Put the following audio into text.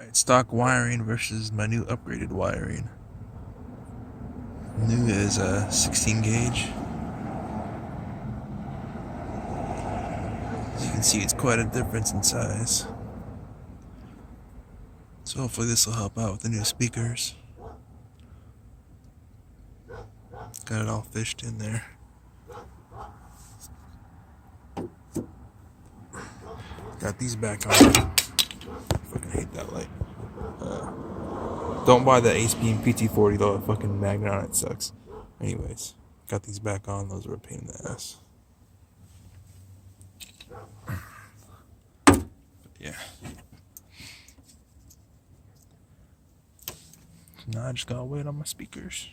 Alright, stock wiring versus my new upgraded wiring. New is a 16 gauge. As you can see, it's quite a difference in size. So hopefully this will help out with the new speakers. Got it all fished in there. Got these back on. I fucking hate that light. Don't buy the Ace Beam PT40 though, the fucking magnet on it sucks. Anyways, got these back on, those were a pain in the ass. But yeah. Now I just gotta wait on my speakers.